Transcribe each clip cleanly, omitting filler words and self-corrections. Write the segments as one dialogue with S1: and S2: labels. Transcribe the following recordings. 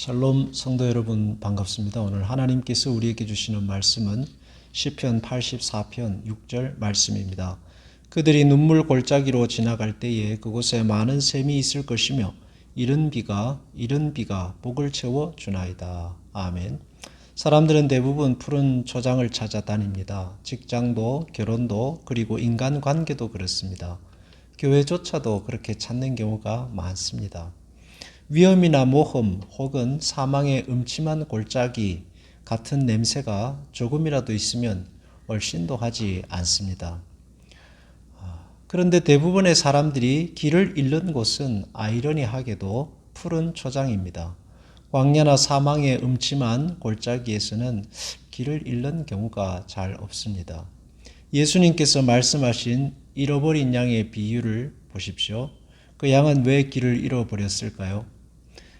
S1: 샬롬 성도 여러분 반갑습니다. 오늘 하나님께서 우리에게 주시는 말씀은 시편 84편 6절 말씀입니다. 그들이 눈물 골짜기로 지나갈 때에 그곳에 많은 샘이 있을 것이며 이른 비가 복을 채워 주나이다. 아멘. 사람들은 대부분 푸른 초장을 찾아 다닙니다. 직장도 결혼도 그리고 인간관계도 그렇습니다. 교회조차도 그렇게 찾는 경우가 많습니다. 위험이나 모험 혹은 사망의 음침한 골짜기 같은 냄새가 조금이라도 있으면 얼씬도 하지 않습니다. 그런데 대부분의 사람들이 길을 잃는 곳은 아이러니하게도 푸른 초장입니다. 광야나 사망의 음침한 골짜기에서는 길을 잃는 경우가 잘 없습니다. 예수님께서 말씀하신 잃어버린 양의 비유를 보십시오. 그 양은 왜 길을 잃어버렸을까요?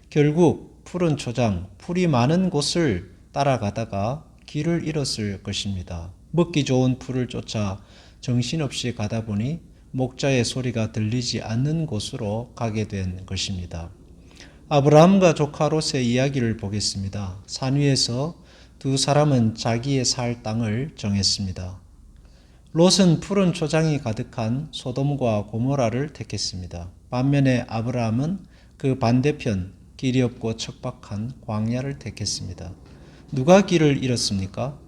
S1: 결국 푸른 초장, 풀이 많은 곳을 따라가다가 길을 잃었을 것입니다. 먹기 좋은 풀을 쫓아 정신없이 가다 보니 목자의 소리가 들리지 않는 곳으로 가게 된 것입니다. 아브라함과 조카 롯의 이야기를 보겠습니다. 산 위에서 두 사람은 자기의 살 땅을 정했습니다. 롯은 푸른 초장이 가득한 소돔과 고모라를 택했습니다. 반면에 아브라함은 그 반대편 길이 없고 척박한 광야를 택했습니다. 누가 길을 잃었습니까?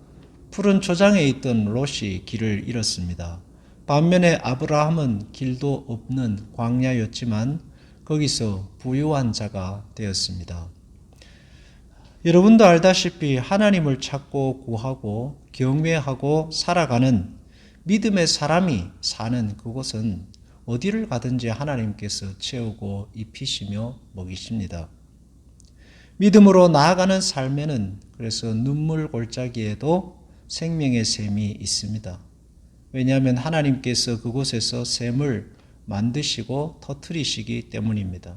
S1: 푸른 초장에 있던 롯이 길을 잃었습니다. 반면에 아브라함은 길도 없는 광야였지만 거기서 부유한 자가 되었습니다. 여러분도 알다시피 하나님을 찾고 구하고 경외하고 살아가는 믿음의 사람이 사는 그곳은 어디를 가든지 하나님께서 채우고 입히시며 먹이십니다. 믿음으로 나아가는 삶에는 그래서 눈물 골짜기에도 생명의 샘이 있습니다. 왜냐하면 하나님께서 그곳에서 샘을 만드시고 터뜨리시기 때문입니다.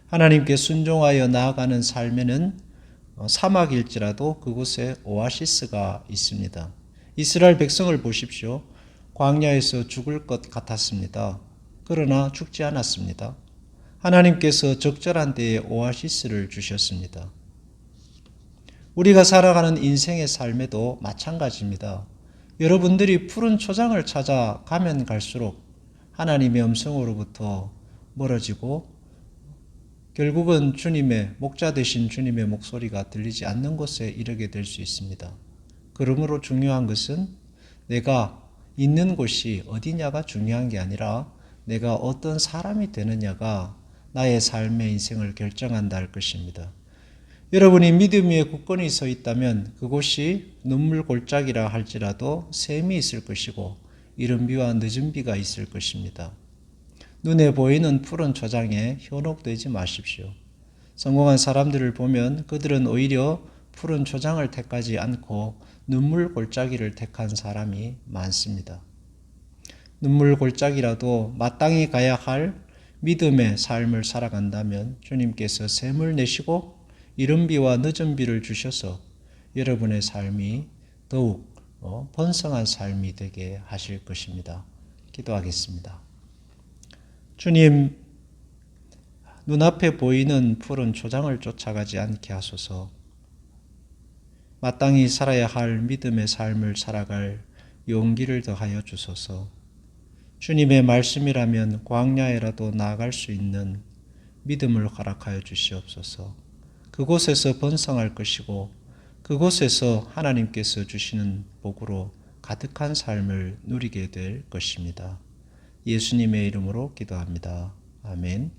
S1: 하나님께 순종하여 나아가는 삶에는 사막일지라도 그곳에 오아시스가 있습니다. 이스라엘 백성을 보십시오. 광야에서 죽을 것 같았습니다. 그러나 죽지 않았습니다. 하나님께서 적절한 때에 오아시스를 주셨습니다. 우리가 살아가는 인생의 삶에도 마찬가지입니다. 여러분들이 푸른 초장을 찾아 가면 갈수록 하나님의 음성으로부터 멀어지고 결국은 주님의 목자 되신 주님의 목소리가 들리지 않는 곳에 이르게 될 수 있습니다. 그러므로 중요한 것은 내가 있는 곳이 어디냐가 중요한 게 아니라 내가 어떤 사람이 되느냐가 나의 삶의 인생을 결정한다 할 것입니다. 여러분이 믿음 위에 굳건히 서 있다면 그곳이 눈물 골짜기라 할지라도 샘이 있을 것이고 이른 비와 늦은 비가 있을 것입니다. 눈에 보이는 푸른 초장에 현혹되지 마십시오. 성공한 사람들을 보면 그들은 오히려 푸른 초장을 택하지 않고 눈물 골짜기를 택한 사람이 많습니다. 눈물 골짜기라도 마땅히 가야 할 믿음의 삶을 살아간다면 주님께서 샘을 내시고 이른 비와 늦은 비를 주셔서 여러분의 삶이 더욱 번성한 삶이 되게 하실 것입니다. 기도하겠습니다. 주님, 눈앞에 보이는 푸른 초장을 쫓아가지 않게 하소서. 마땅히 살아야 할 믿음의 삶을 살아갈 용기를 더하여 주소서. 주님의 말씀이라면 광야에라도 나아갈 수 있는 믿음을 허락하여 주시옵소서. 그곳에서 번성할 것이고 그곳에서 하나님께서 주시는 복으로 가득한 삶을 누리게 될 것입니다. 예수님의 이름으로 기도합니다. 아멘.